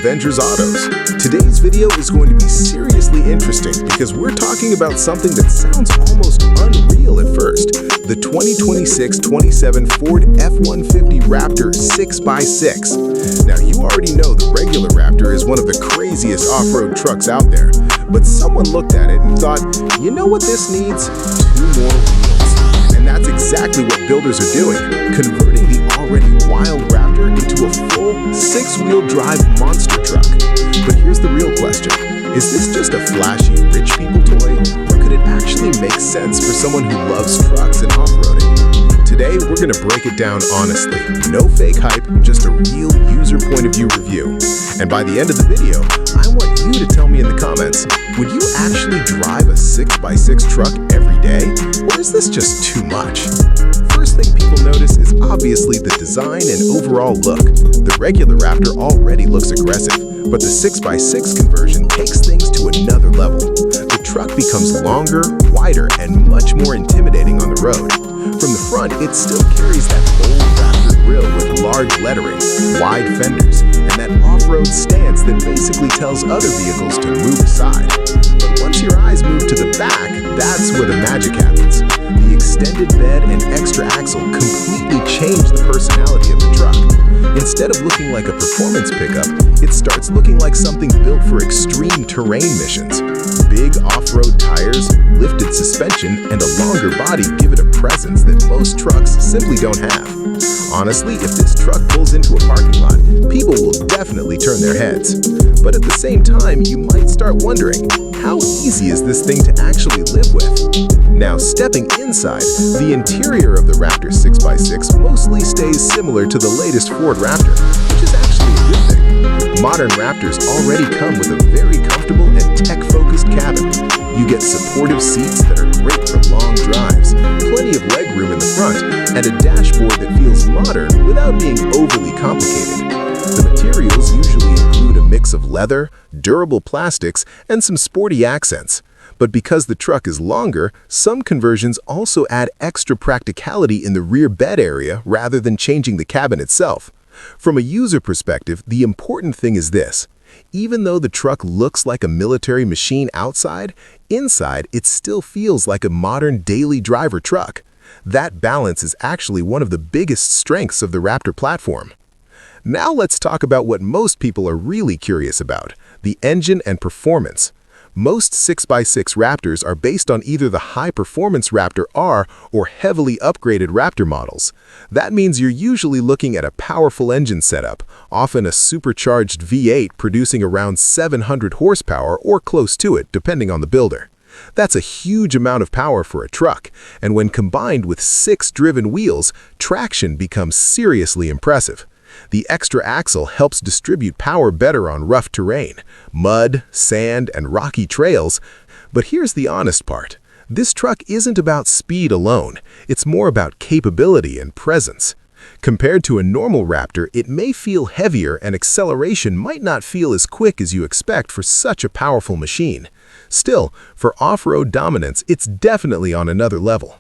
Avengers Autos. Today's video is going to be seriously interesting because we're talking about something that sounds almost unreal at first. The 2026-27 Ford F-150 Raptor 6x6. Now, you already know the regular Raptor is one of the craziest off-road trucks out there, but someone looked at it and thought, you know what this needs? 2 more wheels. And that's exactly what builders are doing, converting the already wild Raptor into a full 6-wheel drive monster truck. But here's the real question. Is this just a flashy rich people toy, or could it actually make sense for someone who loves trucks and off-roading? Today, we're going to break it down honestly. No fake hype, just a real user point of view review. And by the end of the video, I want you to tell me in the comments, would you actually drive a 6x6 truck every day, or is this just too much? First thing people notice is obviously the design and overall look. The regular Raptor already looks aggressive, but the 6x6 conversion takes things to another level. The truck becomes longer, wider, and much more intimidating on the road. From the front, it still carries that bold Raptor grille with large lettering, wide fenders, and that off-road stance that basically tells other vehicles to move aside. But once your eyes move to the back, that's where the magic happens. The extended bed and extra axle completely change the personality of the truck. Instead of looking like a performance pickup, it starts looking like something built for extreme terrain missions. Big off-road tires, lifted suspension, and a longer body give it a presence that most trucks simply don't have. Honestly, if this truck pulls into a parking lot, people will definitely turn their heads. But at the same time, you might start wondering, how easy is this thing to actually live with? Now, stepping inside, the interior of the Raptor 6x6 mostly stays similar to the latest Ford Raptor, which is actually a good thing. Modern Raptors already come with a very comfortable and tech-focused cabin. You get supportive seats that are great for long drives, plenty of legroom in the front, and a dashboard that feels modern without being overly complicated. The materials usually include a mix of leather, durable plastics, and some sporty accents. But because the truck is longer, some conversions also add extra practicality in the rear bed area rather than changing the cabin itself. From a user perspective, the important thing is this. Even though the truck looks like a military machine outside, inside it still feels like a modern daily driver truck. That balance is actually one of the biggest strengths of the Raptor platform. Now let's talk about what most people are really curious about, the engine and performance. Most 6x6 Raptors are based on either the high-performance Raptor R or heavily upgraded Raptor models. That means you're usually looking at a powerful engine setup, often a supercharged V8 producing around 700 horsepower or close to it, depending on the builder. That's a huge amount of power for a truck, and when combined with 6 driven wheels, traction becomes seriously impressive. The extra axle helps distribute power better on rough terrain, mud, sand, and rocky trails. But here's the honest part. This truck isn't about speed alone. It's more about capability and presence. Compared to a normal Raptor, it may feel heavier and acceleration might not feel as quick as you expect for such a powerful machine. Still, for off-road dominance, it's definitely on another level.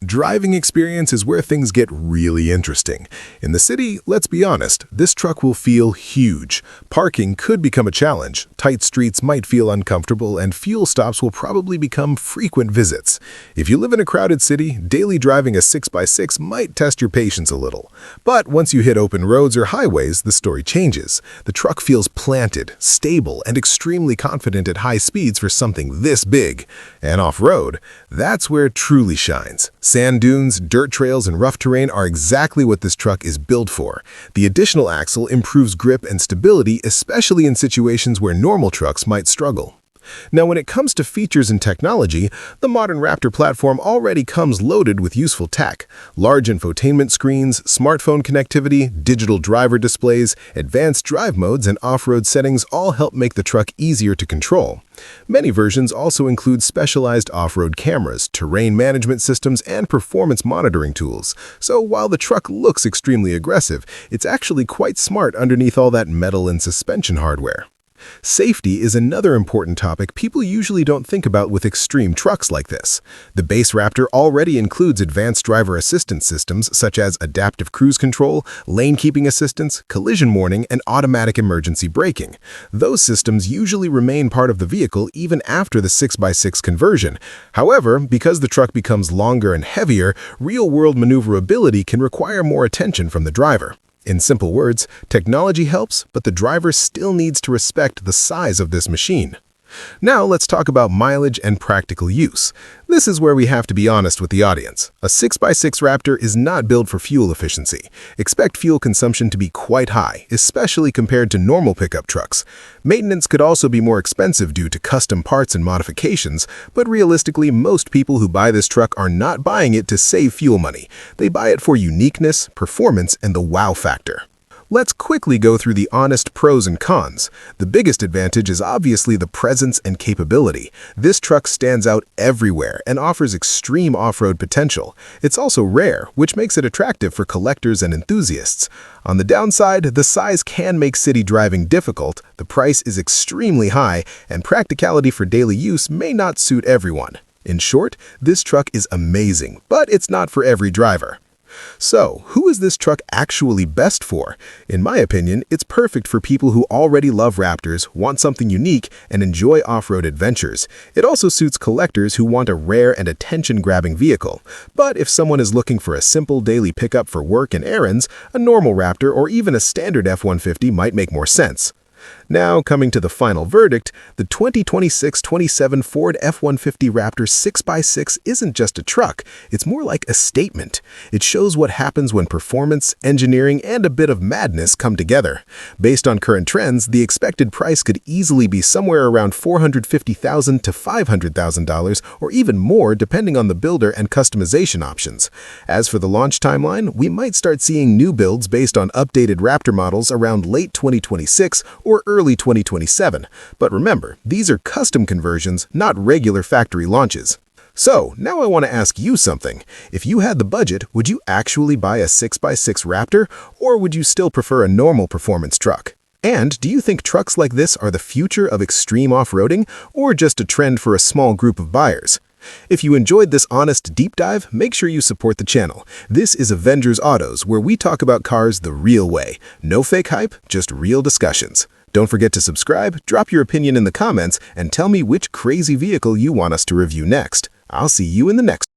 Driving experience is where things get really interesting. In the city, let's be honest, this truck will feel huge. Parking could become a challenge, tight streets might feel uncomfortable, and fuel stops will probably become frequent visits. If you live in a crowded city, daily driving a 6x6 might test your patience a little. But once you hit open roads or highways, the story changes. The truck feels planted, stable, and extremely confident at high speeds for something this big. And off-road, that's where it truly shines. Sand dunes, dirt trails, and rough terrain are exactly what this truck is built for. The additional axle improves grip and stability, especially in situations where normal trucks might struggle. Now, when it comes to features and technology, the modern Raptor platform already comes loaded with useful tech. Large infotainment screens, smartphone connectivity, digital driver displays, advanced drive modes, and off-road settings all help make the truck easier to control. Many versions also include specialized off-road cameras, terrain management systems, and performance monitoring tools. So while the truck looks extremely aggressive, it's actually quite smart underneath all that metal and suspension hardware. Safety is another important topic people usually don't think about with extreme trucks like this. The base Raptor already includes advanced driver assistance systems such as adaptive cruise control, lane keeping assistance, collision warning, and automatic emergency braking. Those systems usually remain part of the vehicle even after the 6x6 conversion. However, because the truck becomes longer and heavier, real-world maneuverability can require more attention from the driver. In simple words, technology helps, but the driver still needs to respect the size of this machine. Now let's talk about mileage and practical use. This is where we have to be honest with the audience. A 6x6 Raptor is not built for fuel efficiency. Expect fuel consumption to be quite high, especially compared to normal pickup trucks. Maintenance could also be more expensive due to custom parts and modifications, but realistically, most people who buy this truck are not buying it to save fuel money. They buy it for uniqueness, performance, and the wow factor. Let's quickly go through the honest pros and cons. The biggest advantage is obviously the presence and capability. This truck stands out everywhere and offers extreme off-road potential. It's also rare, which makes it attractive for collectors and enthusiasts. On the downside, the size can make city driving difficult, the price is extremely high, and practicality for daily use may not suit everyone. In short, this truck is amazing, but it's not for every driver. So, who is this truck actually best for? In my opinion, it's perfect for people who already love Raptors, want something unique, and enjoy off-road adventures. It also suits collectors who want a rare and attention-grabbing vehicle. But if someone is looking for a simple daily pickup for work and errands, a normal Raptor or even a standard F-150 might make more sense. Now, coming to the final verdict, the 2026-27 Ford F-150 Raptor 6x6 isn't just a truck, it's more like a statement. It shows what happens when performance, engineering, and a bit of madness come together. Based on current trends, the expected price could easily be somewhere around $450,000 to $500,000, or even more depending on the builder and customization options. As for the launch timeline, we might start seeing new builds based on updated Raptor models around late 2026 or early 2027. But remember, these are custom conversions, not regular factory launches. So, now I want to ask you something. If you had the budget, would you actually buy a 6x6 Raptor, or would you still prefer a normal performance truck? And do you think trucks like this are the future of extreme off-roading, or just a trend for a small group of buyers? If you enjoyed this honest deep dive, make sure you support the channel. This is Avengers Autos, where we talk about cars the real way. No fake hype, just real discussions. Don't forget to subscribe, drop your opinion in the comments, and tell me which crazy vehicle you want us to review next. I'll see you in the next one.